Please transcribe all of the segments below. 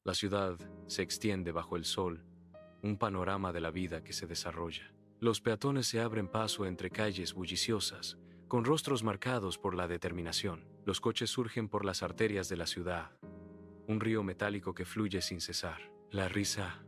La ciudad se extiende bajo el sol, un panorama de la vida que se desarrolla. Los peatones se abren paso entre calles bulliciosas, con rostros marcados por la determinación. Los coches surgen por las arterias de la ciudad, un río metálico que fluye sin cesar. La risa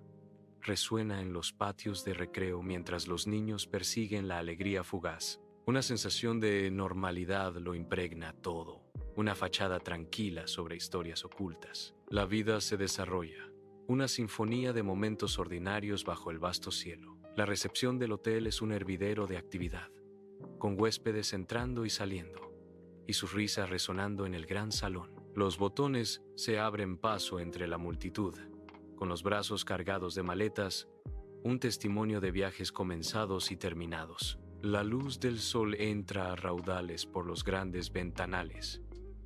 resuena en los patios de recreo mientras los niños persiguen la alegría fugaz. Una sensación de normalidad lo impregna todo, una fachada tranquila sobre historias ocultas. La vida se desarrolla, una sinfonía de momentos ordinarios bajo el vasto cielo. La recepción del hotel es un hervidero de actividad, con huéspedes entrando y saliendo, y sus risas resonando en el gran salón. Los botones se abren paso entre la multitud, con los brazos cargados de maletas, un testimonio de viajes comenzados y terminados. La luz del sol entra a raudales por los grandes ventanales,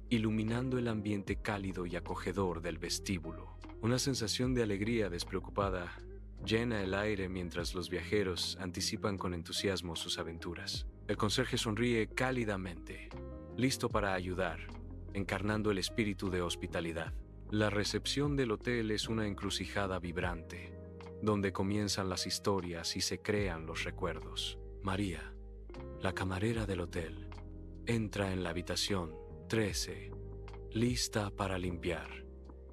iluminando el ambiente cálido y acogedor del vestíbulo. Una sensación de alegría despreocupada llena el aire mientras los viajeros anticipan con entusiasmo sus aventuras. El conserje sonríe cálidamente, listo para ayudar, encarnando el espíritu de hospitalidad. La recepción del hotel es una encrucijada vibrante, donde comienzan las historias y se crean los recuerdos. María, la camarera del hotel, entra en la habitación 13, lista para limpiar.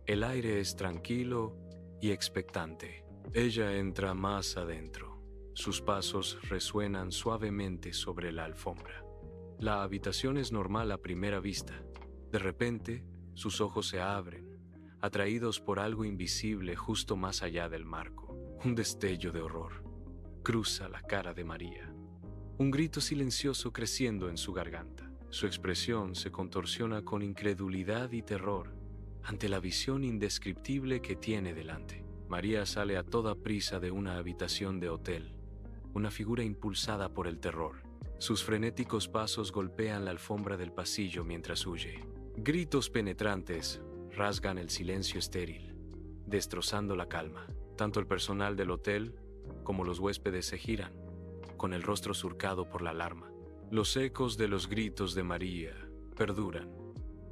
El aire es tranquilo y expectante. Ella entra más adentro. Sus pasos resuenan suavemente sobre la alfombra. La habitación es normal a primera vista. De repente, sus ojos se abren, atraídos por algo invisible justo más allá del marco. Un destello de horror cruza la cara de María, un grito silencioso creciendo en su garganta. Su expresión se contorsiona con incredulidad y terror ante la visión indescriptible que tiene delante. María sale a toda prisa de una habitación de hotel, una figura impulsada por el terror. Sus frenéticos pasos golpean la alfombra del pasillo mientras huye. Gritos penetrantes rasgan el silencio estéril, destrozando la calma. Tanto el personal del hotel como los huéspedes se giran, con el rostro surcado por la alarma. Los ecos de los gritos de María perduran,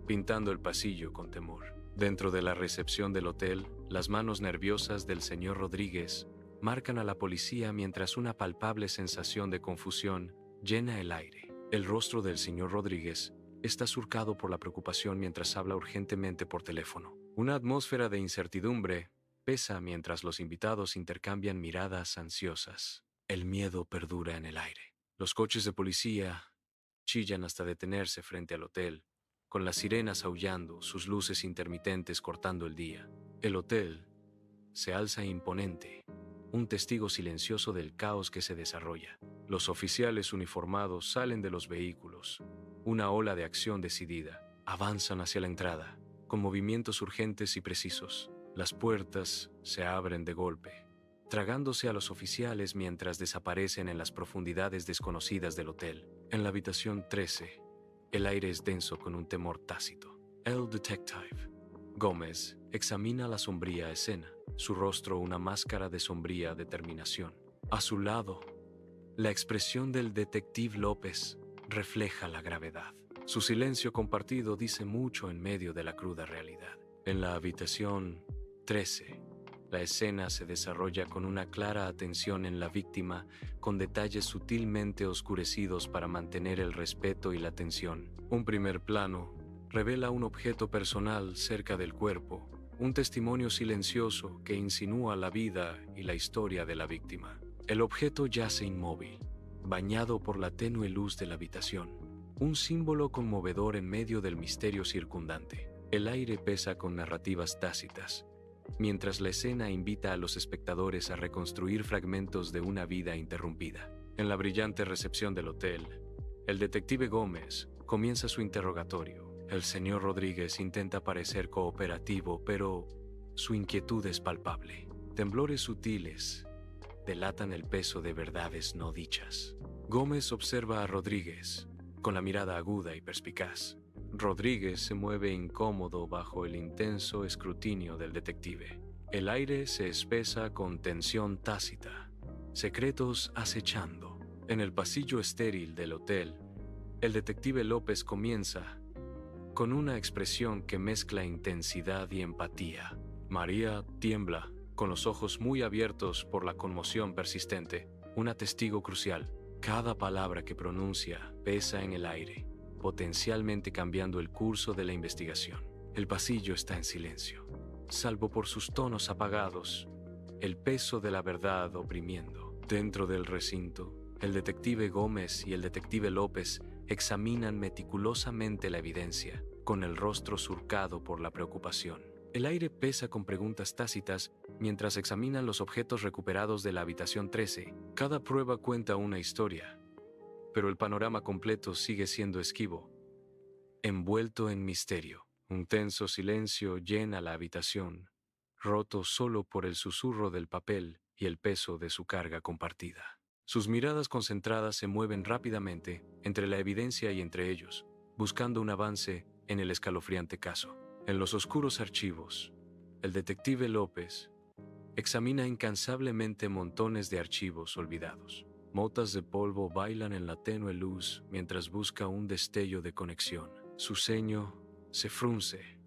pintando el pasillo con temor. Dentro de la recepción del hotel, las manos nerviosas del señor Rodríguez marcan a la policía mientras una palpable sensación de confusión llena el aire. El rostro del señor Rodríguez está surcado por la preocupación mientras habla urgentemente por teléfono. Una atmósfera de incertidumbre pesa mientras los invitados intercambian miradas ansiosas. El miedo perdura en el aire. Los coches de policía chillan hasta detenerse frente al hotel, con las sirenas aullando, sus luces intermitentes cortando el día. El hotel se alza imponente, un testigo silencioso del caos que se desarrolla. Los oficiales uniformados salen de los vehículos. Una ola de acción decidida. Avanzan hacia la entrada, con movimientos urgentes y precisos. Las puertas se abren de golpe, tragándose a los oficiales mientras desaparecen en las profundidades desconocidas del hotel. En la habitación 13, el aire es denso con un temor tácito. El detective Gómez examina la sombría escena, su rostro una máscara de sombría determinación. A su lado, la expresión del detective López refleja la gravedad. Su silencio compartido dice mucho en medio de la cruda realidad. En la habitación 13, la escena se desarrolla con una clara atención en la víctima, con detalles sutilmente oscurecidos para mantener el respeto y la tensión. Un primer plano revela un objeto personal cerca del cuerpo, un testimonio silencioso que insinúa la vida y la historia de la víctima. El objeto yace inmóvil, bañado por la tenue luz de la habitación, un símbolo conmovedor en medio del misterio circundante. El aire pesa con narrativas tácitas, mientras la escena invita a los espectadores a reconstruir fragmentos de una vida interrumpida. En la brillante recepción del hotel, el detective Gómez comienza su interrogatorio. El señor Rodríguez intenta parecer cooperativo, pero su inquietud es palpable. Temblores sutiles delatan el peso de verdades no dichas. Gómez observa a Rodríguez con la mirada aguda y perspicaz. Rodríguez se mueve incómodo bajo el intenso escrutinio del detective. El aire se espesa con tensión tácita, secretos acechando. En el pasillo estéril del hotel, el detective López comienza con una expresión que mezcla intensidad y empatía. María tiembla, con los ojos muy abiertos por la conmoción persistente, una testigo crucial. Cada palabra que pronuncia pesa en el aire, potencialmente cambiando el curso de la investigación. El pasillo está en silencio, salvo por sus tonos apagados, el peso de la verdad oprimiendo. Dentro del recinto, el detective Gómez y el detective López examinan meticulosamente la evidencia, con el rostro surcado por la preocupación. El aire pesa con preguntas tácitas mientras examinan los objetos recuperados de la habitación 13. Cada prueba cuenta una historia, pero el panorama completo sigue siendo esquivo, envuelto en misterio. Un tenso silencio llena la habitación, roto solo por el susurro del papel y el peso de su carga compartida. Sus miradas concentradas se mueven rápidamente entre la evidencia y entre ellos, buscando un avance en el escalofriante caso. En los oscuros archivos, el detective López examina incansablemente montones de archivos olvidados. Motas de polvo bailan en la tenue luz mientras busca un destello de conexión. Su ceño se frunce.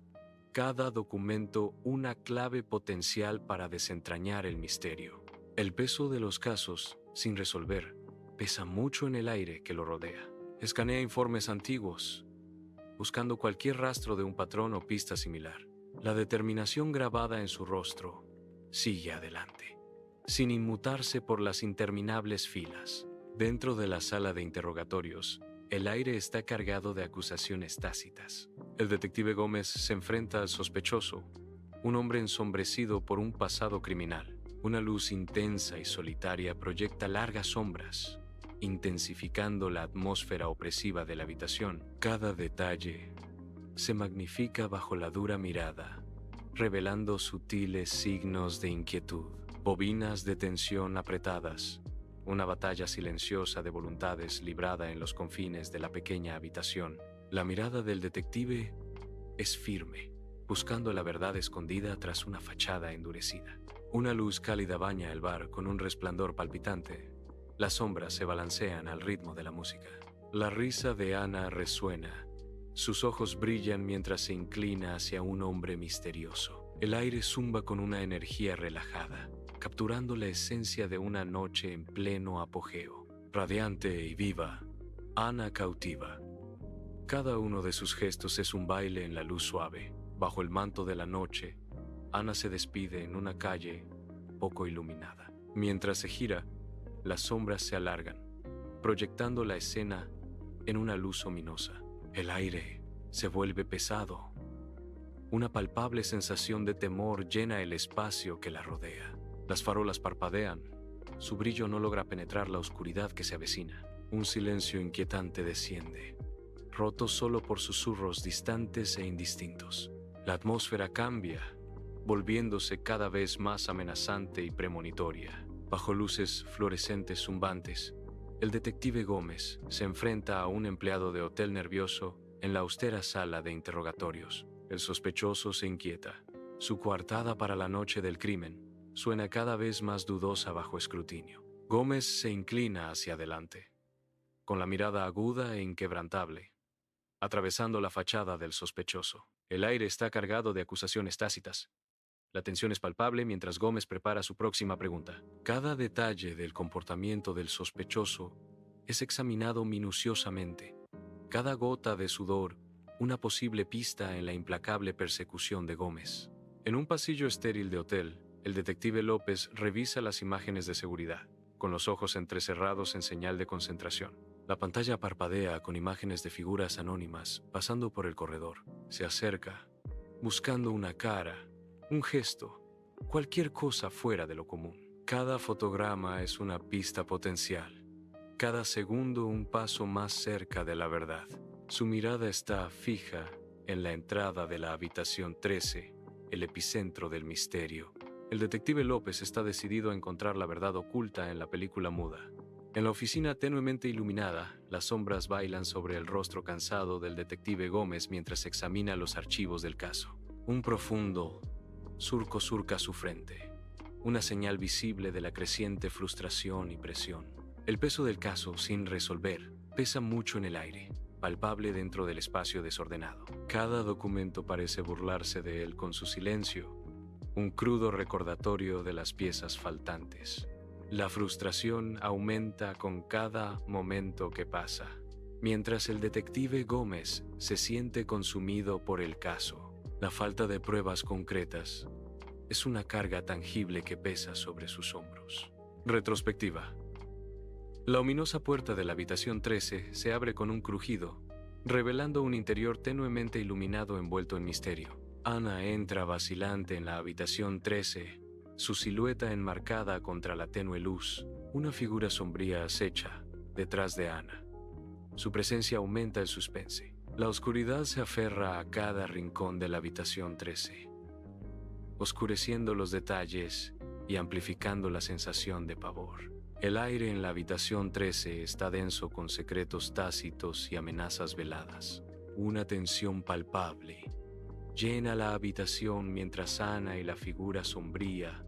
Cada documento una clave potencial para desentrañar el misterio. El peso de los casos, sin resolver, pesa mucho en el aire que lo rodea. Escanea informes antiguos, buscando cualquier rastro de un patrón o pista similar. La determinación grabada en su rostro sigue adelante, sin inmutarse por las interminables filas. Dentro de la sala de interrogatorios, el aire está cargado de acusaciones tácitas. El detective Gómez se enfrenta al sospechoso, un hombre ensombrecido por un pasado criminal. Una luz intensa y solitaria proyecta largas sombras, intensificando la atmósfera opresiva de la habitación. Cada detalle se magnifica bajo la dura mirada, revelando sutiles signos de inquietud. Bobinas de tensión apretadas, una batalla silenciosa de voluntades librada en los confines de la pequeña habitación. La mirada del detective es firme, buscando la verdad escondida tras una fachada endurecida. Una luz cálida baña el bar con un resplandor palpitante. Las sombras se balancean al ritmo de la música. La risa de Ana resuena. Sus ojos brillan mientras se inclina hacia un hombre misterioso. El aire zumba con una energía relajada, capturando la esencia de una noche en pleno apogeo. Radiante y viva, Ana cautiva. Cada uno de sus gestos es un baile en la luz suave. Bajo el manto de la noche, Ana se despide en una calle poco iluminada. Mientras se gira, las sombras se alargan, proyectando la escena en una luz ominosa. El aire se vuelve pesado. Una palpable sensación de temor llena el espacio que la rodea. Las farolas parpadean. Su brillo no logra penetrar la oscuridad que se avecina. Un silencio inquietante desciende, roto solo por susurros distantes e indistintos. La atmósfera cambia, volviéndose cada vez más amenazante y premonitoria. Bajo luces fluorescentes zumbantes, el detective Gómez se enfrenta a un empleado de hotel nervioso en la austera sala de interrogatorios. El sospechoso se inquieta. Su coartada para la noche del crimen suena cada vez más dudosa bajo escrutinio. Gómez se inclina hacia adelante, con la mirada aguda e inquebrantable, atravesando la fachada del sospechoso. El aire está cargado de acusaciones tácitas. La tensión es palpable mientras Gómez prepara su próxima pregunta. Cada detalle del comportamiento del sospechoso es examinado minuciosamente. Cada gota de sudor, una posible pista en la implacable persecución de Gómez. En un pasillo estéril de hotel, el detective López revisa las imágenes de seguridad, con los ojos entrecerrados en señal de concentración. La pantalla parpadea con imágenes de figuras anónimas pasando por el corredor. Se acerca, buscando una cara, un gesto, cualquier cosa fuera de lo común. Cada fotograma es una pista potencial. Cada segundo un paso más cerca de la verdad. Su mirada está fija en la entrada de la habitación 13, el epicentro del misterio. El detective López está decidido a encontrar la verdad oculta en la película muda. En la oficina tenuemente iluminada, las sombras bailan sobre el rostro cansado del detective Gómez mientras examina los archivos del caso. Un profundo surco surca su frente, una señal visible de la creciente frustración y presión. El peso del caso, sin resolver, pesa mucho en el aire, palpable dentro del espacio desordenado. Cada documento parece burlarse de él con su silencio, un crudo recordatorio de las piezas faltantes. La frustración aumenta con cada momento que pasa, mientras el detective Gómez se siente consumido por el caso. La falta de pruebas concretas es una carga tangible que pesa sobre sus hombros. Retrospectiva. La ominosa puerta de la habitación 13 se abre con un crujido, revelando un interior tenuemente iluminado envuelto en misterio. Ana entra vacilante en la habitación 13, su silueta enmarcada contra la tenue luz. Una figura sombría acecha detrás de Ana. Su presencia aumenta el suspense. La oscuridad se aferra a cada rincón de la habitación 13, oscureciendo los detalles y amplificando la sensación de pavor. El aire en la habitación 13 está denso con secretos tácitos y amenazas veladas. Una tensión palpable llena la habitación mientras Ana y la figura sombría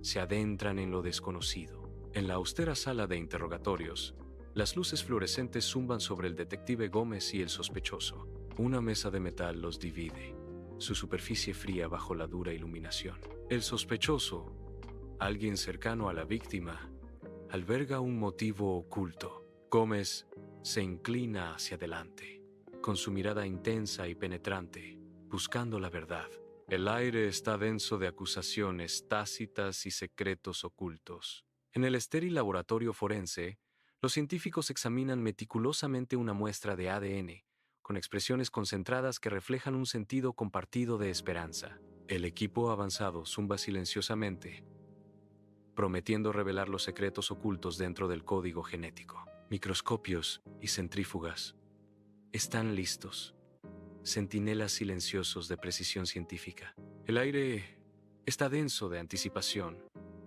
se adentran en lo desconocido. En la austera sala de interrogatorios, las luces fluorescentes zumban sobre el detective Gómez y el sospechoso. Una mesa de metal los divide, su superficie fría bajo la dura iluminación. El sospechoso, alguien cercano a la víctima, alberga un motivo oculto. Gómez se inclina hacia adelante, con su mirada intensa y penetrante, buscando la verdad. El aire está denso de acusaciones tácitas y secretos ocultos. En el estéril laboratorio forense, los científicos examinan meticulosamente una muestra de ADN, con expresiones concentradas que reflejan un sentido compartido de esperanza. El equipo avanzado zumba silenciosamente, prometiendo revelar los secretos ocultos dentro del código genético. Microscopios y centrífugas están listos, centinelas silenciosos de precisión científica. El aire está denso de anticipación,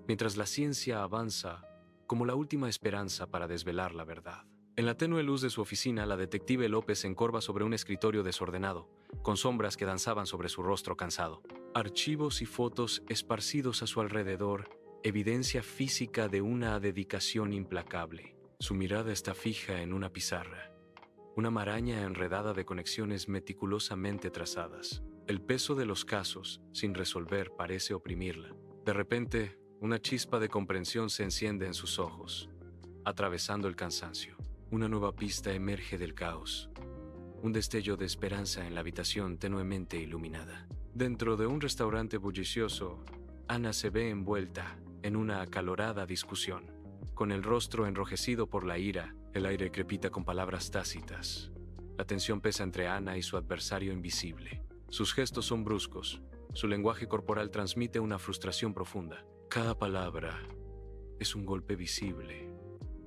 mientras la ciencia avanza como la última esperanza para desvelar la verdad. En la tenue luz de su oficina, la detective López se encorva sobre un escritorio desordenado, con sombras que danzaban sobre su rostro cansado. Archivos y fotos esparcidos a su alrededor, evidencia física de una dedicación implacable. Su mirada está fija en una pizarra, una maraña enredada de conexiones meticulosamente trazadas. El peso de los casos, sin resolver, parece oprimirla. De repente, una chispa de comprensión se enciende en sus ojos, atravesando el cansancio. Una nueva pista emerge del caos, un destello de esperanza en la habitación tenuemente iluminada. Dentro de un restaurante bullicioso, Ana se ve envuelta en una acalorada discusión. Con el rostro enrojecido por la ira, el aire crepita con palabras tácitas. La tensión pesa entre Ana y su adversario invisible. Sus gestos son bruscos. Su lenguaje corporal transmite una frustración profunda. Cada palabra es un golpe visible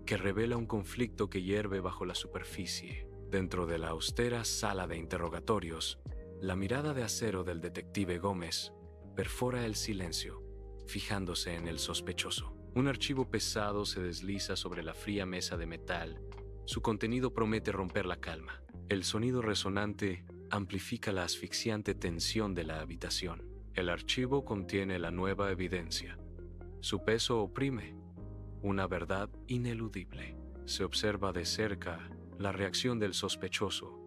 que revela un conflicto que hierve bajo la superficie. Dentro de la austera sala de interrogatorios, la mirada de acero del detective Gómez perfora el silencio, fijándose en el sospechoso. Un archivo pesado se desliza sobre la fría mesa de metal. Su contenido promete romper la calma. El sonido resonante amplifica la asfixiante tensión de la habitación. El archivo contiene la nueva evidencia. Su peso oprime, una verdad ineludible. Se observa de cerca la reacción del sospechoso.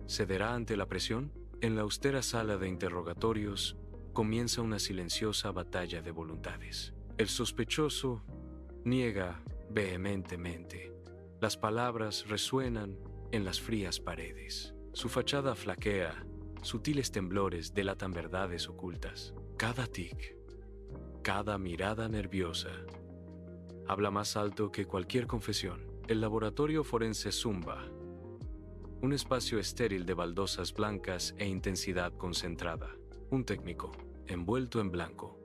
¿Cederá ante la presión? En la austera sala de interrogatorios comienza una silenciosa batalla de voluntades. El sospechoso niega vehementemente. Las palabras resuenan en las frías paredes. Su fachada flaquea, sutiles temblores delatan verdades ocultas. Cada tic, cada mirada nerviosa, habla más alto que cualquier confesión. El laboratorio forense zumba, un espacio estéril de baldosas blancas e intensidad concentrada. Un técnico, envuelto en blanco,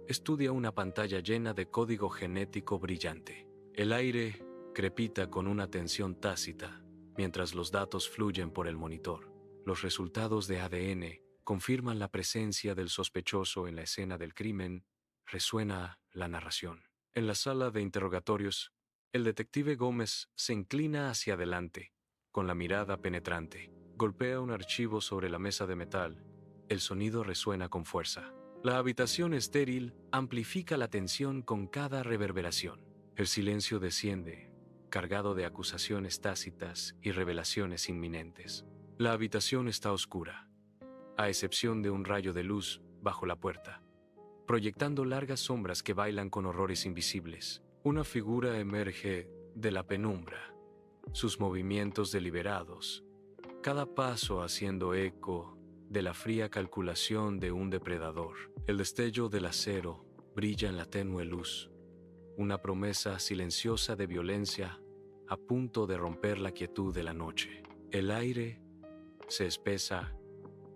estudia una pantalla llena de código genético brillante. El aire crepita con una tensión tácita, mientras los datos fluyen por el monitor. Los resultados de ADN confirman la presencia del sospechoso en la escena del crimen. Resuena la narración. En la sala de interrogatorios, el detective Gómez se inclina hacia adelante, con la mirada penetrante. Golpea un archivo sobre la mesa de metal. El sonido resuena con fuerza. La habitación estéril amplifica la tensión con cada reverberación. El silencio desciende, cargado de acusaciones tácitas y revelaciones inminentes. La habitación está oscura, a excepción de un rayo de luz bajo la puerta. proyectando largas sombras que bailan con horrores invisibles. Una figura emerge de la penumbra, sus movimientos deliberados, cada paso haciendo eco de la fría calculación de un depredador. El destello del acero brilla en la tenue luz, una promesa silenciosa de violencia a punto de romper la quietud de la noche. El aire se espesa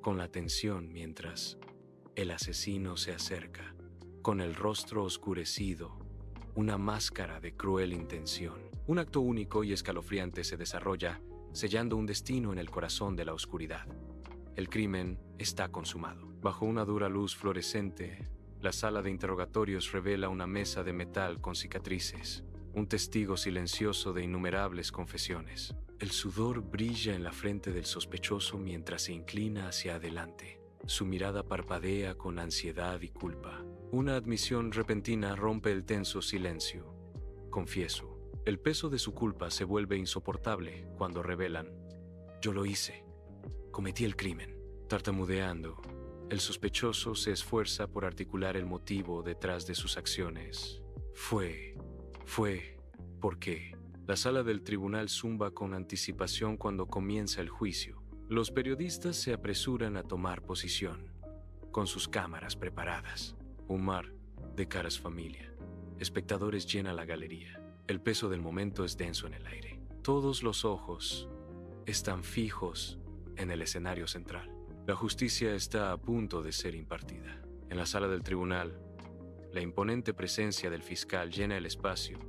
con la tensión mientras el asesino se acerca, con el rostro oscurecido, una máscara de cruel intención. Un acto único y escalofriante se desarrolla, sellando un destino en el corazón de la oscuridad. El crimen está consumado. Bajo una dura luz fluorescente, la sala de interrogatorios revela una mesa de metal con cicatrices, un testigo silencioso de innumerables confesiones. El sudor brilla en la frente del sospechoso mientras se inclina hacia adelante. Su mirada parpadea con ansiedad y culpa. Una admisión repentina rompe el tenso silencio. Confieso. El peso de su culpa se vuelve insoportable cuando revelan: yo lo hice. Cometí el crimen. Tartamudeando, el sospechoso se esfuerza por articular el motivo detrás de sus acciones. ¿Por qué? La sala del tribunal zumba con anticipación cuando comienza el juicio. Los periodistas se apresuran a tomar posición, con sus cámaras preparadas. Un mar de caras familia. Espectadores llena la galería. El peso del momento es denso en el aire. Todos los ojos están fijos en el escenario central. La justicia está a punto de ser impartida. En la sala del tribunal, la imponente presencia del fiscal llena el espacio.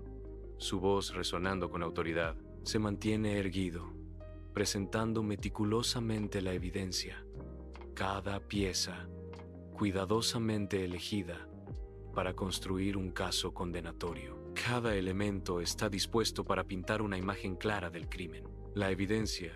Su voz, resonando con autoridad, se mantiene erguido, presentando meticulosamente la evidencia, cada pieza cuidadosamente elegida para construir un caso condenatorio. Cada elemento está dispuesto para pintar una imagen clara del crimen. La evidencia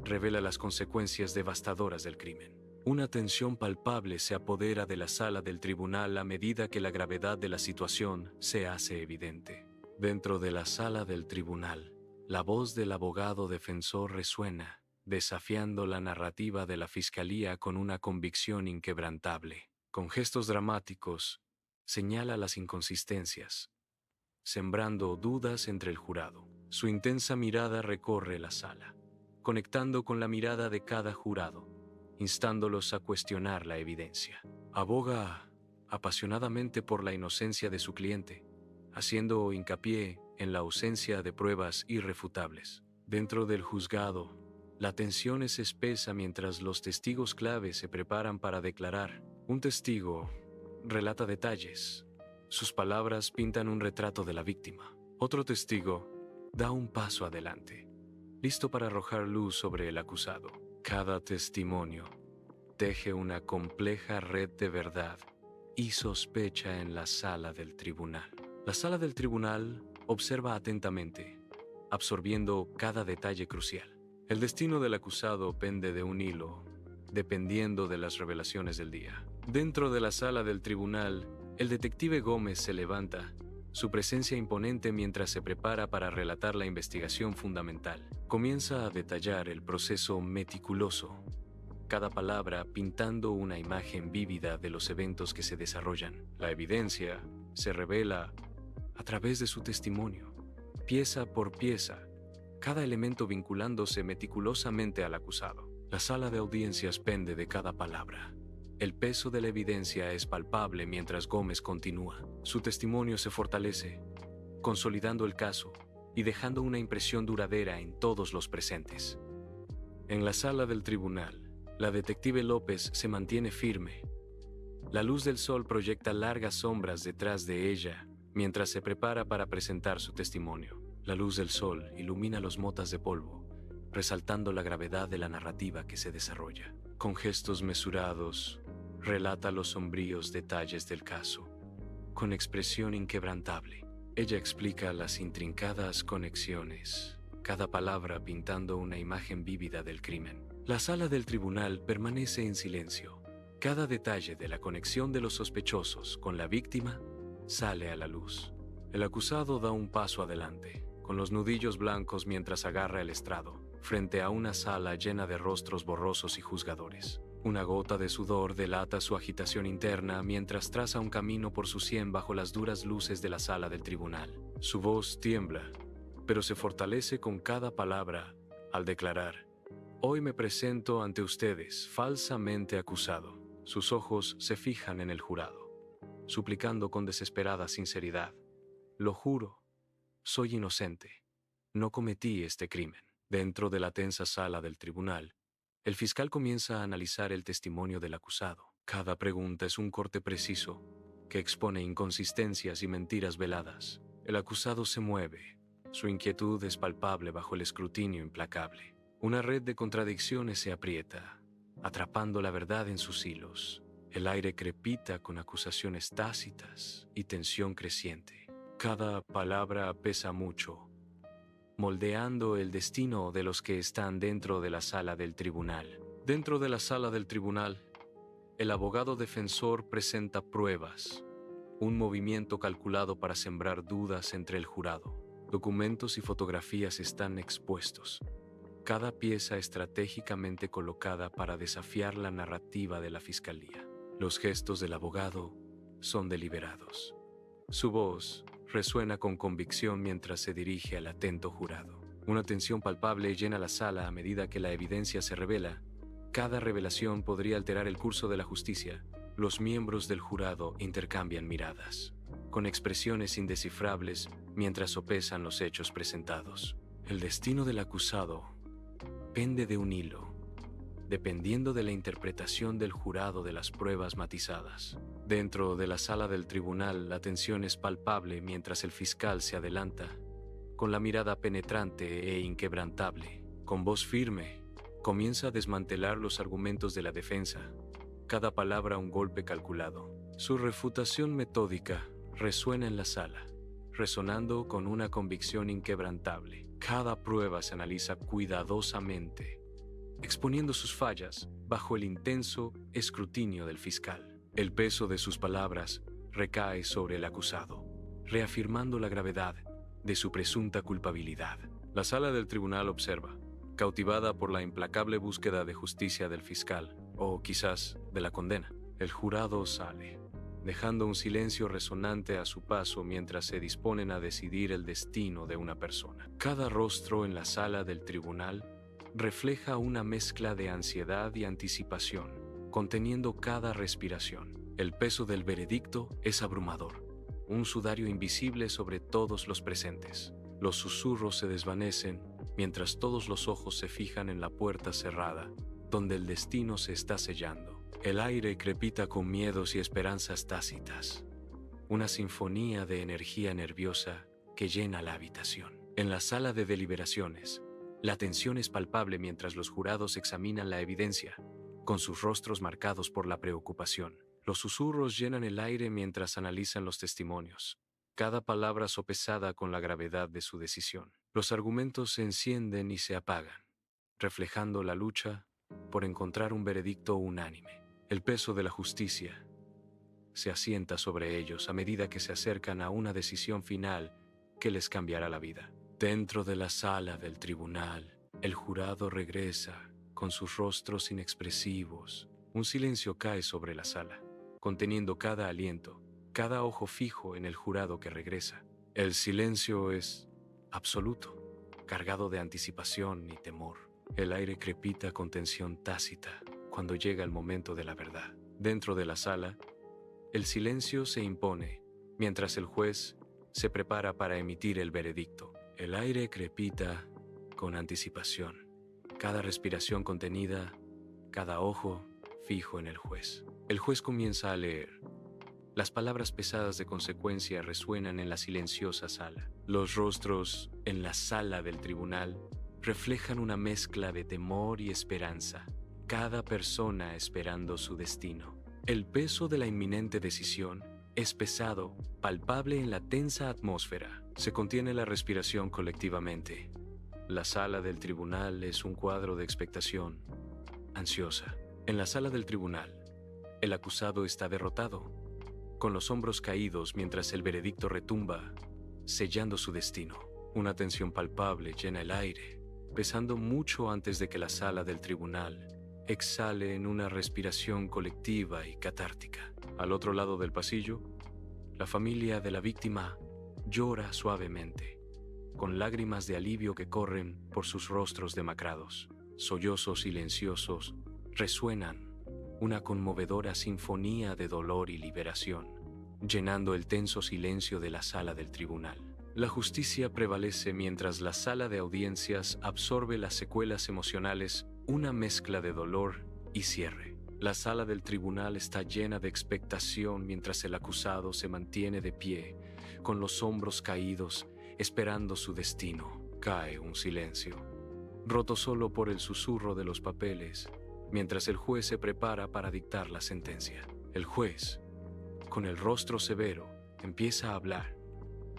revela las consecuencias devastadoras del crimen. Una tensión palpable se apodera de la sala del tribunal a medida que la gravedad de la situación se hace evidente. Dentro de la sala del tribunal, la voz del abogado defensor resuena, desafiando la narrativa de la fiscalía con una convicción inquebrantable. Con gestos dramáticos, señala las inconsistencias, sembrando dudas entre el jurado. Su intensa mirada recorre la sala, conectando con la mirada de cada jurado, instándolos a cuestionar la evidencia. Aboga apasionadamente por la inocencia de su cliente, haciendo hincapié en la ausencia de pruebas irrefutables. Dentro del juzgado, la tensión es espesa mientras los testigos clave se preparan para declarar. Un testigo relata detalles. Sus palabras pintan un retrato de la víctima. Otro testigo da un paso adelante, listo para arrojar luz sobre el acusado. Cada testimonio teje una compleja red de verdad y sospecha en la sala del tribunal. La sala del tribunal observa atentamente, absorbiendo cada detalle crucial. El destino del acusado pende de un hilo, dependiendo de las revelaciones del día. Dentro de la sala del tribunal, el detective Gómez se levanta, su presencia imponente mientras se prepara para relatar la investigación fundamental. Comienza a detallar el proceso meticuloso, cada palabra pintando una imagen vívida de los eventos que se desarrollan. La evidencia se revela a través de su testimonio, pieza por pieza, cada elemento vinculándose meticulosamente al acusado. La sala de audiencias pende de cada palabra. El peso de la evidencia es palpable mientras Gómez continúa. Su testimonio se fortalece, consolidando el caso y dejando una impresión duradera en todos los presentes. En la sala del tribunal, la detective López se mantiene firme. La luz del sol proyecta largas sombras detrás de ella mientras se prepara para presentar su testimonio. La luz del sol ilumina los motas de polvo, resaltando la gravedad de la narrativa que se desarrolla. Con gestos mesurados, relata los sombríos detalles del caso. Con expresión inquebrantable, ella explica las intrincadas conexiones, cada palabra pintando una imagen vívida del crimen. La sala del tribunal permanece en silencio. Cada detalle de la conexión de los sospechosos con la víctima sale a la luz. El acusado da un paso adelante, con los nudillos blancos mientras agarra el estrado, frente a una sala llena de rostros borrosos y juzgadores. Una gota de sudor delata su agitación interna mientras traza un camino por su sien bajo las duras luces de la sala del tribunal. Su voz tiembla, pero se fortalece con cada palabra al declarar: «Hoy me presento ante ustedes falsamente acusado». Sus ojos se fijan en el jurado, suplicando con desesperada sinceridad: «Lo juro, soy inocente. No cometí este crimen». Dentro de la tensa sala del tribunal, el fiscal comienza a analizar el testimonio del acusado. Cada pregunta es un corte preciso que expone inconsistencias y mentiras veladas. El acusado se mueve. Su inquietud es palpable bajo el escrutinio implacable. Una red de contradicciones se aprieta, atrapando la verdad en sus hilos. El aire crepita con acusaciones tácitas y tensión creciente. Cada palabra pesa mucho, moldeando el destino de los que están dentro de la sala del tribunal. Dentro de la sala del tribunal, el abogado defensor presenta pruebas, un movimiento calculado para sembrar dudas entre el jurado. Documentos y fotografías están expuestos, cada pieza estratégicamente colocada para desafiar la narrativa de la fiscalía. Los gestos del abogado son deliberados. Su voz resuena con convicción mientras se dirige al atento jurado. Una tensión palpable llena la sala a medida que la evidencia se revela. Cada revelación podría alterar el curso de la justicia. Los miembros del jurado intercambian miradas, con expresiones indescifrables mientras sopesan los hechos presentados. El destino del acusado pende de un hilo, dependiendo de la interpretación del jurado de las pruebas matizadas. Dentro de la sala del tribunal, la tensión es palpable mientras el fiscal se adelanta, con la mirada penetrante e inquebrantable. Con voz firme, comienza a desmantelar los argumentos de la defensa, cada palabra un golpe calculado. Su refutación metódica resuena en la sala, resonando con una convicción inquebrantable. Cada prueba se analiza cuidadosamente, exponiendo sus fallas bajo el intenso escrutinio del fiscal. El peso de sus palabras recae sobre el acusado, reafirmando la gravedad de su presunta culpabilidad. La sala del tribunal observa, cautivada por la implacable búsqueda de justicia del fiscal, o quizás de la condena. El jurado sale, dejando un silencio resonante a su paso mientras se disponen a decidir el destino de una persona. Cada rostro en la sala del tribunal refleja una mezcla de ansiedad y anticipación, conteniendo cada respiración. El peso del veredicto es abrumador, un sudario invisible sobre todos los presentes. Los susurros se desvanecen mientras todos los ojos se fijan en la puerta cerrada, donde el destino se está sellando. El aire crepita con miedos y esperanzas tácitas, una sinfonía de energía nerviosa que llena la habitación. En la sala de deliberaciones, la tensión es palpable mientras los jurados examinan la evidencia, con sus rostros marcados por la preocupación. Los susurros llenan el aire mientras analizan los testimonios, cada palabra sopesada con la gravedad de su decisión. Los argumentos se encienden y se apagan, reflejando la lucha por encontrar un veredicto unánime. El peso de la justicia se asienta sobre ellos a medida que se acercan a una decisión final que les cambiará la vida. Dentro de la sala del tribunal, el jurado regresa con sus rostros inexpresivos. Un silencio cae sobre la sala, conteniendo cada aliento, cada ojo fijo en el jurado que regresa. El silencio es absoluto, cargado de anticipación y temor. El aire crepita con tensión tácita cuando llega el momento de la verdad. Dentro de la sala, el silencio se impone mientras el juez se prepara para emitir el veredicto. El aire crepita con anticipación, cada respiración contenida, cada ojo fijo en el juez. El juez comienza a leer. Las palabras pesadas de consecuencia resuenan en la silenciosa sala. Los rostros en la sala del tribunal reflejan una mezcla de temor y esperanza, cada persona esperando su destino. El peso de la inminente decisión es pesado, palpable en la tensa atmósfera. Se contiene la respiración colectivamente. La sala del tribunal es un cuadro de expectación ansiosa. En la sala del tribunal, el acusado está derrotado, con los hombros caídos mientras el veredicto retumba, sellando su destino. Una tensión palpable llena el aire, pesando mucho antes de que la sala del tribunal exhale en una respiración colectiva y catártica. Al otro lado del pasillo, la familia de la víctima llora suavemente, con lágrimas de alivio que corren por sus rostros demacrados. Sollozos silenciosos resuenan, una conmovedora sinfonía de dolor y liberación, llenando el tenso silencio de la sala del tribunal. La justicia prevalece mientras la sala de audiencias absorbe las secuelas emocionales, una mezcla de dolor y cierre. La sala del tribunal está llena de expectación mientras el acusado se mantiene de pie, con los hombros caídos, esperando su destino. Cae un silencio, roto solo por el susurro de los papeles, mientras el juez se prepara para dictar la sentencia. El juez, con el rostro severo, empieza a hablar.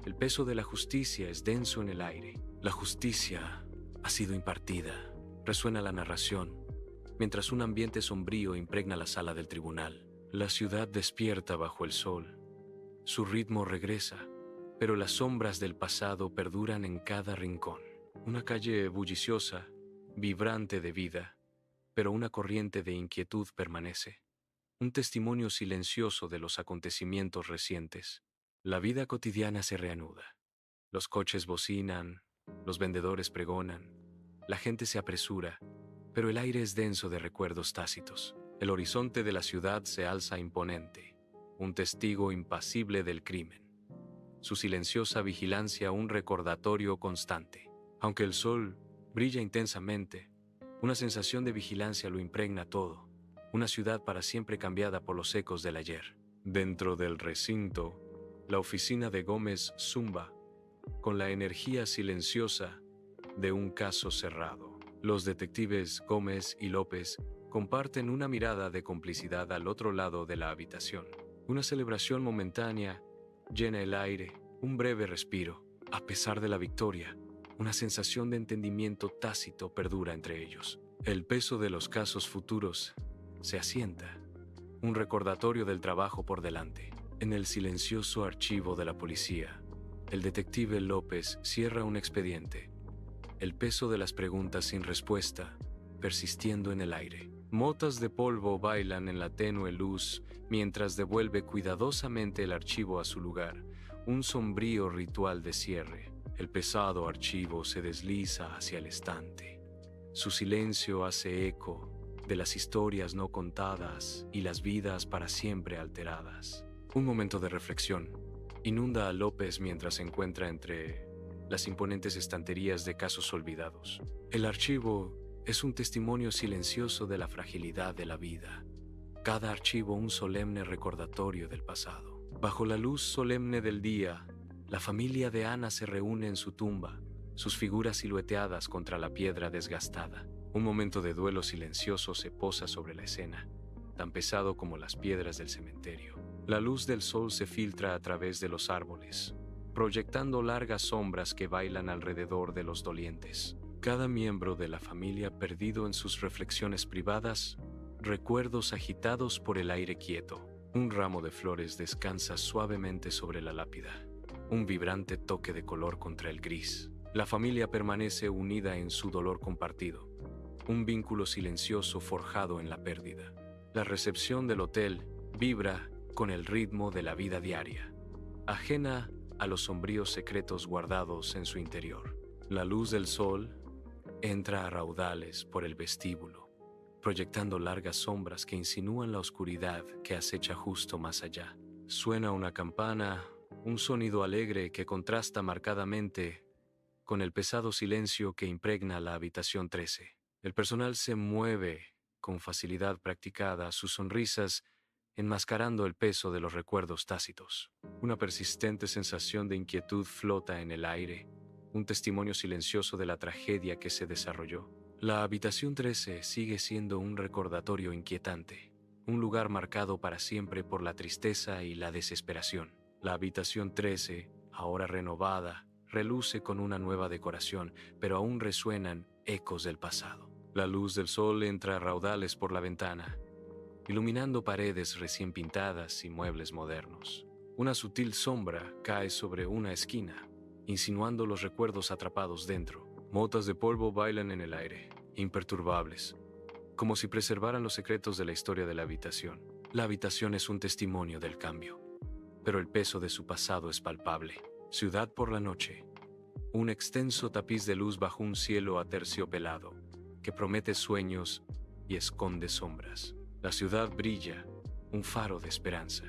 El peso de la justicia es denso en el aire. La justicia ha sido impartida. Resuena la narración, mientras un ambiente sombrío impregna la sala del tribunal. La ciudad despierta bajo el sol. Su ritmo regresa, pero las sombras del pasado perduran en cada rincón. Una calle bulliciosa, vibrante de vida, pero una corriente de inquietud permanece. Un testimonio silencioso de los acontecimientos recientes. La vida cotidiana se reanuda. Los coches bocinan, los vendedores pregonan, la gente se apresura, pero el aire es denso de recuerdos tácitos. El horizonte de la ciudad se alza imponente, un testigo impasible del crimen. Su silenciosa vigilancia un recordatorio constante. Aunque el sol brilla intensamente, una sensación de vigilancia lo impregna todo. Una ciudad para siempre cambiada por los ecos del ayer. Dentro del recinto, la oficina de Gómez zumba, con la energía silenciosa de un caso cerrado. Los detectives Gómez y López comparten una mirada de complicidad al otro lado de la habitación. Una celebración momentánea llena el aire, un breve respiro. A pesar de la victoria, una sensación de entendimiento tácito perdura entre ellos. El peso de los casos futuros se asienta, un recordatorio del trabajo por delante. En el silencioso archivo de la policía, el detective López cierra un expediente, el peso de las preguntas sin respuesta, persistiendo en el aire. Motas de polvo bailan en la tenue luz mientras devuelve cuidadosamente el archivo a su lugar, un sombrío ritual de cierre. El pesado archivo se desliza hacia el estante. Su silencio hace eco de las historias no contadas y las vidas para siempre alteradas. Un momento de reflexión inunda a López mientras se encuentra entre las imponentes estanterías de casos olvidados. El archivo es un testimonio silencioso de la fragilidad de la vida. Cada archivo un solemne recordatorio del pasado. Bajo la luz solemne del día, la familia de Ana se reúne en su tumba, sus figuras silueteadas contra la piedra desgastada. Un momento de duelo silencioso se posa sobre la escena, tan pesado como las piedras del cementerio. La luz del sol se filtra a través de los árboles, proyectando largas sombras que bailan alrededor de los dolientes. Cada miembro de la familia perdido en sus reflexiones privadas, recuerdos agitados por el aire quieto. Un ramo de flores descansa suavemente sobre la lápida, un vibrante toque de color contra el gris. La familia permanece unida en su dolor compartido, un vínculo silencioso forjado en la pérdida. La recepción del hotel vibra con el ritmo de la vida diaria, ajena a los sombríos secretos guardados en su interior. La luz del sol entra a raudales por el vestíbulo, proyectando largas sombras que insinúan la oscuridad que acecha justo más allá. Suena una campana, un sonido alegre que contrasta marcadamente con el pesado silencio que impregna la habitación 13. El personal se mueve con facilidad practicada, sus sonrisas enmascarando el peso de los recuerdos tácitos. Una persistente sensación de inquietud flota en el aire, un testimonio silencioso de la tragedia que se desarrolló. La habitación 13 sigue siendo un recordatorio inquietante, un lugar marcado para siempre por la tristeza y la desesperación. La habitación 13, ahora renovada, reluce con una nueva decoración, pero aún resuenan ecos del pasado. La luz del sol entra a raudales por la ventana, iluminando paredes recién pintadas y muebles modernos. Una sutil sombra cae sobre una esquina, insinuando los recuerdos atrapados dentro. Motas de polvo bailan en el aire, imperturbables, como si preservaran los secretos de la historia de la habitación. La habitación es un testimonio del cambio, pero el peso de su pasado es palpable. Ciudad por la noche. Un extenso tapiz de luz bajo un cielo aterciopelado, que promete sueños y esconde sombras. La ciudad brilla, un faro de esperanza,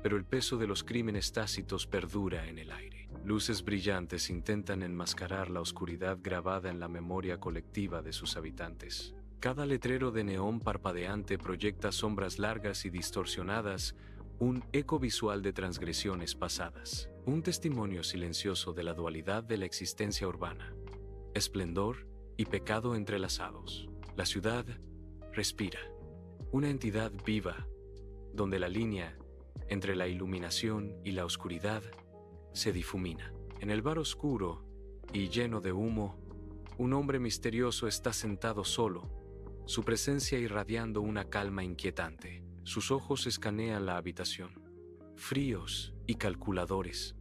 pero el peso de los crímenes tácitos perdura en el aire. Luces brillantes intentan enmascarar la oscuridad grabada en la memoria colectiva de sus habitantes. Cada letrero de neón parpadeante proyecta sombras largas y distorsionadas, un eco visual de transgresiones pasadas. Un testimonio silencioso de la dualidad de la existencia urbana. Esplendor y pecado entrelazados. La ciudad respira. Una entidad viva, donde la línea entre la iluminación y la oscuridad se difumina. En el bar oscuro y lleno de humo, un hombre misterioso está sentado solo, su presencia irradiando una calma inquietante. Sus ojos escanean la habitación, fríos y calculadores,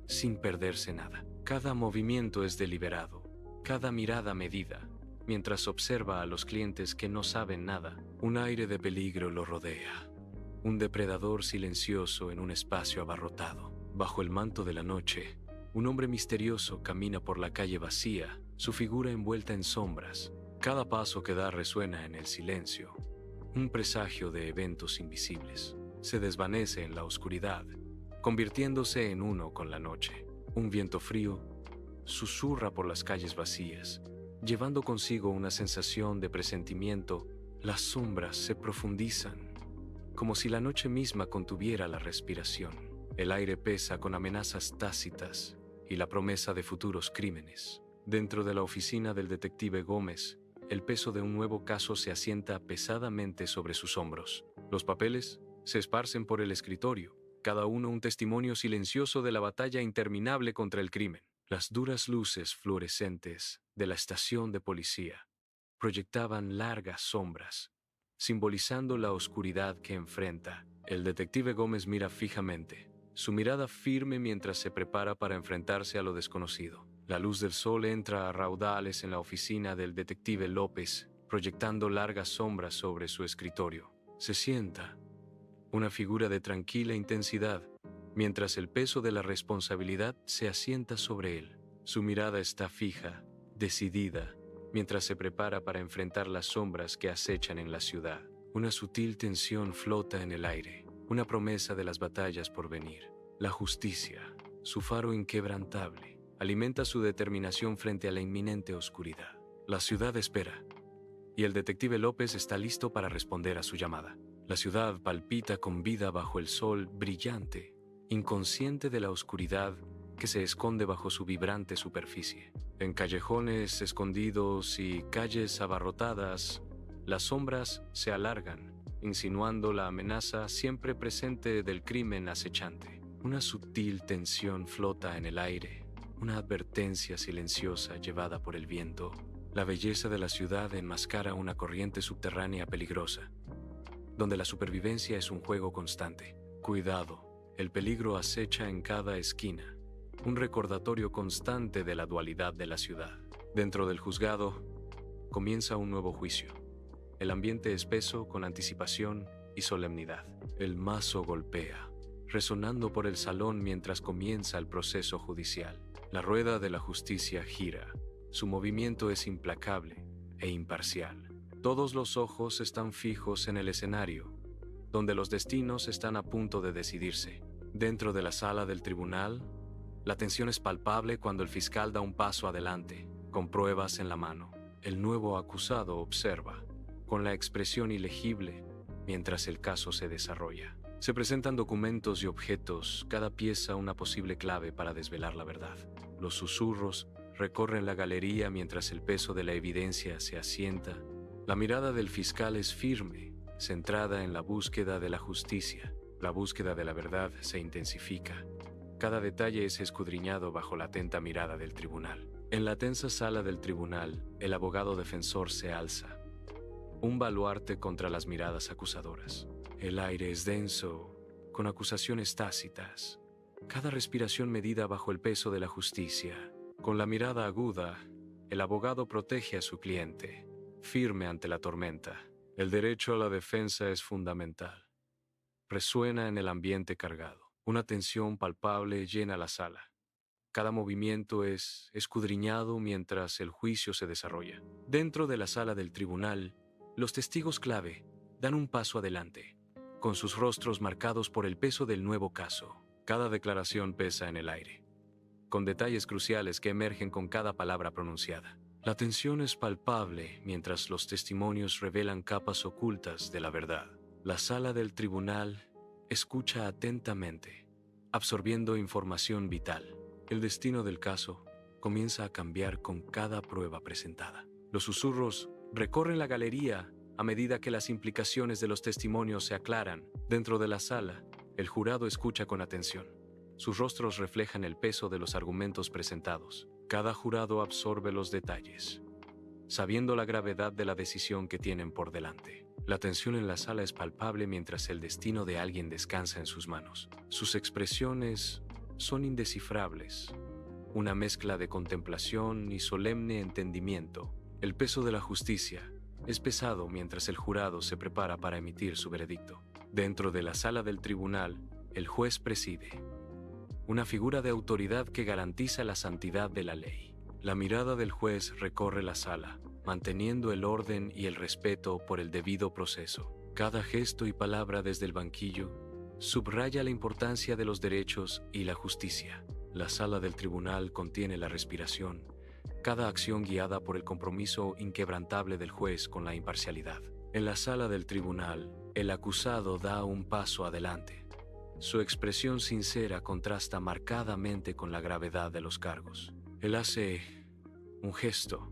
sin perderse nada. Cada movimiento es deliberado, cada mirada medida, mientras observa a los clientes que no saben nada. Un aire de peligro lo rodea, un depredador silencioso en un espacio abarrotado. Bajo el manto de la noche, un hombre misterioso camina por la calle vacía, su figura envuelta en sombras. Cada paso que da resuena en el silencio, un presagio de eventos invisibles. Se desvanece en la oscuridad, convirtiéndose en uno con la noche. Un viento frío susurra por las calles vacías, llevando consigo una sensación de presentimiento. Las sombras se profundizan, como si la noche misma contuviera la respiración. El aire pesa con amenazas tácitas y la promesa de futuros crímenes. Dentro de la oficina del detective Gómez, el peso de un nuevo caso se asienta pesadamente sobre sus hombros. Los papeles se esparcen por el escritorio, cada uno un testimonio silencioso de la batalla interminable contra el crimen. Las duras luces fluorescentes de la estación de policía proyectaban largas sombras, simbolizando la oscuridad que enfrenta. El detective Gómez mira fijamente, su mirada firme mientras se prepara para enfrentarse a lo desconocido. La luz del sol entra a raudales en la oficina del detective López, proyectando largas sombras sobre su escritorio. Se sienta, una figura de tranquila intensidad, mientras el peso de la responsabilidad se asienta sobre él. Su mirada está fija, decidida, mientras se prepara para enfrentar las sombras que acechan en la ciudad. Una sutil tensión flota en el aire, una promesa de las batallas por venir. La justicia, su faro inquebrantable, alimenta su determinación frente a la inminente oscuridad. La ciudad espera, y el detective López está listo para responder a su llamada. La ciudad palpita con vida bajo el sol brillante, inconsciente de la oscuridad que se esconde bajo su vibrante superficie. En callejones escondidos y calles abarrotadas, las sombras se alargan, insinuando la amenaza siempre presente del crimen acechante. Una sutil tensión flota en el aire, una advertencia silenciosa llevada por el viento. La belleza de la ciudad enmascara una corriente subterránea peligrosa, donde la supervivencia es un juego constante. Cuidado, el peligro acecha en cada esquina, un recordatorio constante de la dualidad de la ciudad. Dentro del juzgado, comienza un nuevo juicio. El ambiente espeso con anticipación y solemnidad. El mazo golpea, resonando por el salón mientras comienza el proceso judicial. La rueda de la justicia gira. Su movimiento es implacable e imparcial. Todos los ojos están fijos en el escenario, donde los destinos están a punto de decidirse. Dentro de la sala del tribunal, la tensión es palpable cuando el fiscal da un paso adelante, con pruebas en la mano. El nuevo acusado observa, con la expresión ilegible, mientras el caso se desarrolla. Se presentan documentos y objetos, cada pieza una posible clave para desvelar la verdad. Los susurros recorren la galería mientras el peso de la evidencia se asienta. La mirada del fiscal es firme, centrada en la búsqueda de la justicia. La búsqueda de la verdad se intensifica. Cada detalle es escudriñado bajo la atenta mirada del tribunal. En la tensa sala del tribunal, el abogado defensor se alza, un baluarte contra las miradas acusadoras. El aire es denso, con acusaciones tácitas, cada respiración medida bajo el peso de la justicia. Con la mirada aguda, el abogado protege a su cliente, firme ante la tormenta. El derecho a la defensa es fundamental. Resuena en el ambiente cargado. Una tensión palpable llena la sala. Cada movimiento es escudriñado mientras el juicio se desarrolla. Dentro de la sala del tribunal, los testigos clave dan un paso adelante, con sus rostros marcados por el peso del nuevo caso. Cada declaración pesa en el aire, con detalles cruciales que emergen con cada palabra pronunciada. La tensión es palpable mientras los testimonios revelan capas ocultas de la verdad. La sala del tribunal escucha atentamente, absorbiendo información vital. El destino del caso comienza a cambiar con cada prueba presentada. Los susurros recorren la galería a medida que las implicaciones de los testimonios se aclaran. Dentro de la sala, el jurado escucha con atención. Sus rostros reflejan el peso de los argumentos presentados. Cada jurado absorbe los detalles, sabiendo la gravedad de la decisión que tienen por delante. La tensión en la sala es palpable mientras el destino de alguien descansa en sus manos. Sus expresiones son indescifrables, una mezcla de contemplación y solemne entendimiento. El peso de la justicia es pesado mientras el jurado se prepara para emitir su veredicto. Dentro de la sala del tribunal, el juez preside, una figura de autoridad que garantiza la santidad de la ley. La mirada del juez recorre la sala, manteniendo el orden y el respeto por el debido proceso. Cada gesto y palabra desde el banquillo subraya la importancia de los derechos y la justicia. La sala del tribunal contiene la respiración, cada acción guiada por el compromiso inquebrantable del juez con la imparcialidad. En la sala del tribunal, el acusado da un paso adelante. Su expresión sincera contrasta marcadamente con la gravedad de los cargos. Él hace un gesto,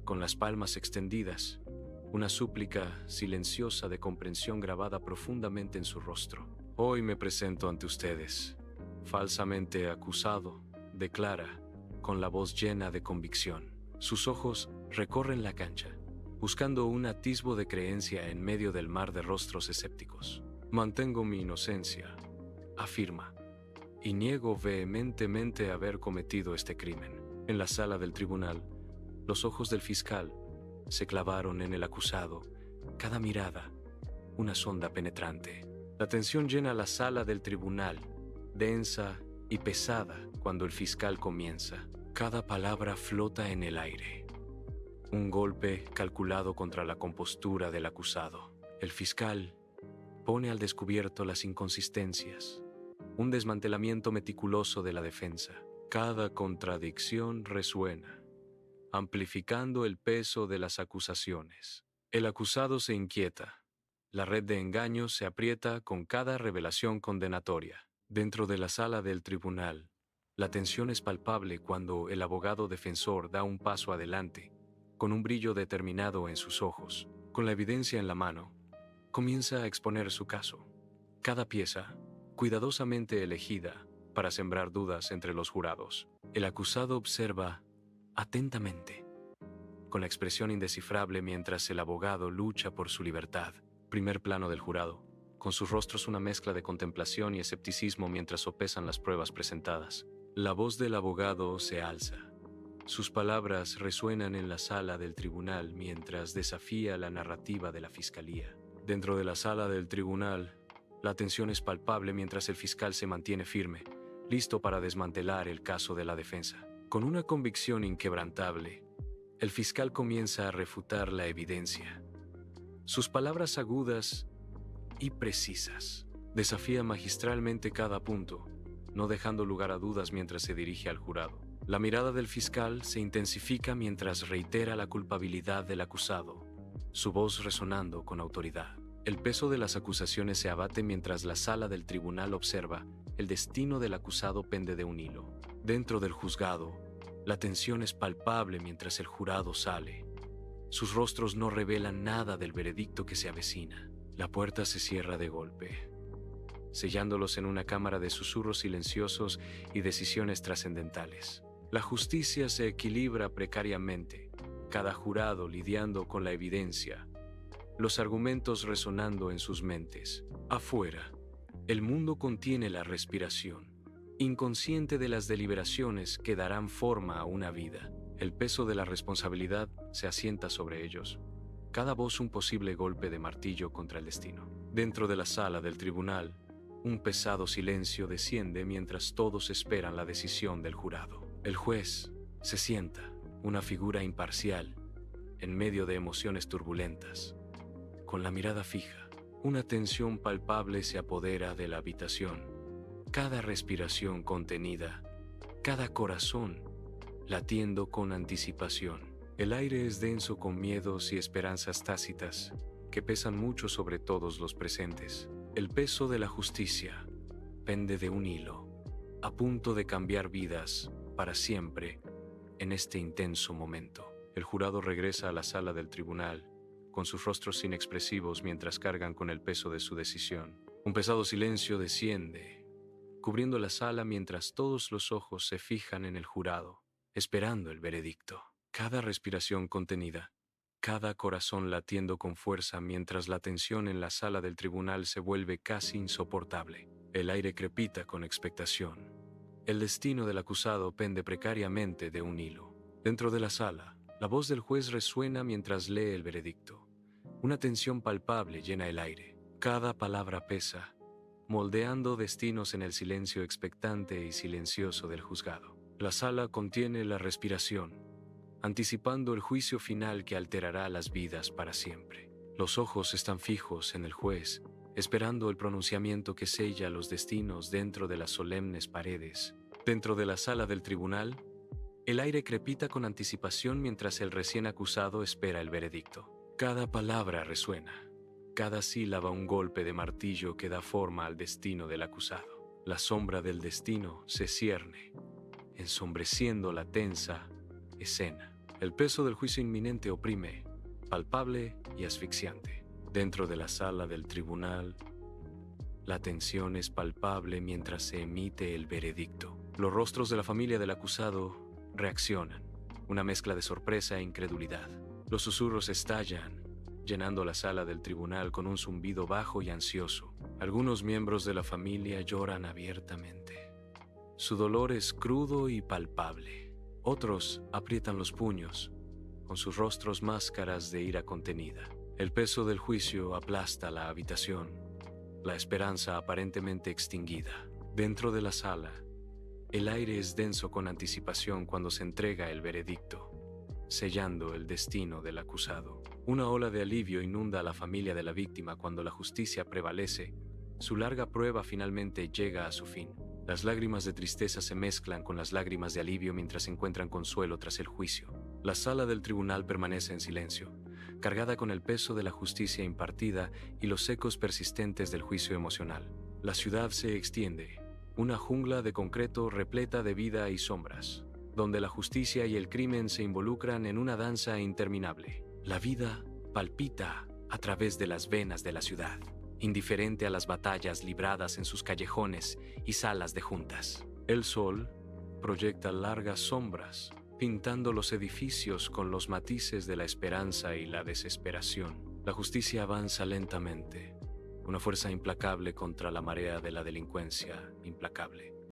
con las palmas extendidas, una súplica silenciosa de comprensión grabada profundamente en su rostro. Hoy me presento ante ustedes, falsamente acusado, declara, con la voz llena de convicción. Sus ojos recorren la cancha, buscando un atisbo de creencia en medio del mar de rostros escépticos. Mantengo mi inocencia, afirma, y niego vehementemente haber cometido este crimen. En la sala del tribunal, los ojos del fiscal se clavaron en el acusado, cada mirada, una sonda penetrante. La tensión llena la sala del tribunal, densa y pesada cuando el fiscal comienza. Cada palabra flota en el aire. Un golpe calculado contra la compostura del acusado. El fiscal pone al descubierto las inconsistencias, un desmantelamiento meticuloso de la defensa. Cada contradicción resuena, amplificando el peso de las acusaciones. El acusado se inquieta. La red de engaños se aprieta con cada revelación condenatoria. Dentro de la sala del tribunal, la tensión es palpable cuando el abogado defensor da un paso adelante, con un brillo determinado en sus ojos. Con la evidencia en la mano, comienza a exponer su caso. Cada pieza, cuidadosamente elegida para sembrar dudas entre los jurados. El acusado observa atentamente, con la expresión indescifrable mientras el abogado lucha por su libertad. Primer plano del jurado, con sus rostros una mezcla de contemplación y escepticismo mientras sopesan las pruebas presentadas. La voz del abogado se alza. Sus palabras resuenan en la sala del tribunal mientras desafía la narrativa de la fiscalía. Dentro de la sala del tribunal, la tensión es palpable mientras el fiscal se mantiene firme, listo para desmantelar el caso de la defensa. Con una convicción inquebrantable, el fiscal comienza a refutar la evidencia. Sus palabras agudas y precisas desafían magistralmente cada punto, no dejando lugar a dudas mientras se dirige al jurado. La mirada del fiscal se intensifica mientras reitera la culpabilidad del acusado, su voz resonando con autoridad. El peso de las acusaciones se abate mientras la sala del tribunal observa. El destino del acusado pende de un hilo. Dentro del juzgado, la tensión es palpable mientras el jurado sale. Sus rostros no revelan nada del veredicto que se avecina. La puerta se cierra de golpe, sellándolos en una cámara de susurros silenciosos y decisiones trascendentales. La justicia se equilibra precariamente, cada jurado lidiando con la evidencia, los argumentos resonando en sus mentes. Afuera, el mundo contiene la respiración, inconsciente de las deliberaciones que darán forma a una vida. El peso de la responsabilidad se asienta sobre ellos, cada voz un posible golpe de martillo contra el destino. Dentro de la sala del tribunal, un pesado silencio desciende mientras todos esperan la decisión del jurado. El juez se sienta, una figura imparcial, en medio de emociones turbulentas. Con la mirada fija, una tensión palpable se apodera de la habitación. Cada respiración contenida, cada corazón latiendo con anticipación. El aire es denso con miedos y esperanzas tácitas que pesan mucho sobre todos los presentes. El peso de la justicia pende de un hilo, a punto de cambiar vidas para siempre en este intenso momento. El jurado regresa a la sala del tribunal, con sus rostros inexpresivos mientras cargan con el peso de su decisión. Un pesado silencio desciende, cubriendo la sala mientras todos los ojos se fijan en el jurado, esperando el veredicto. Cada respiración contenida, cada corazón latiendo con fuerza mientras la tensión en la sala del tribunal se vuelve casi insoportable. El aire crepita con expectación. El destino del acusado pende precariamente de un hilo. Dentro de la sala, la voz del juez resuena mientras lee el veredicto. Una tensión palpable llena el aire. Cada palabra pesa, moldeando destinos en el silencio expectante y silencioso del juzgado. La sala contiene la respiración, anticipando el juicio final que alterará las vidas para siempre. Los ojos están fijos en el juez, esperando el pronunciamiento que sella los destinos dentro de las solemnes paredes. Dentro de la sala del tribunal, el aire crepita con anticipación mientras el recién acusado espera el veredicto. Cada palabra resuena, cada sílaba un golpe de martillo que da forma al destino del acusado. La sombra del destino se cierne, ensombreciendo la tensa escena. El peso del juicio inminente oprime, palpable y asfixiante. Dentro de la sala del tribunal, la tensión es palpable mientras se emite el veredicto. Los rostros de la familia del acusado reaccionan, una mezcla de sorpresa e incredulidad. Los susurros estallan, llenando la sala del tribunal con un zumbido bajo y ansioso. Algunos miembros de la familia lloran abiertamente. Su dolor es crudo y palpable. Otros aprietan los puños, con sus rostros máscaras de ira contenida. El peso del juicio aplasta la habitación, la esperanza aparentemente extinguida. Dentro de la sala, el aire es denso con anticipación cuando se entrega el veredicto, sellando el destino del acusado. Una ola de alivio inunda a la familia de la víctima cuando la justicia prevalece. Su larga prueba finalmente llega a su fin. Las lágrimas de tristeza se mezclan con las lágrimas de alivio mientras encuentran consuelo tras el juicio. La sala del tribunal permanece en silencio, cargada con el peso de la justicia impartida y los ecos persistentes del juicio emocional. La ciudad se extiende, una jungla de concreto repleta de vida y sombras, donde la justicia y el crimen se involucran en una danza interminable. La vida palpita a través de las venas de la ciudad, indiferente a las batallas libradas en sus callejones y salas de juntas. El sol proyecta largas sombras, pintando los edificios con los matices de la esperanza y la desesperación. La justicia avanza lentamente, una fuerza implacable contra la marea de la delincuencia implacable.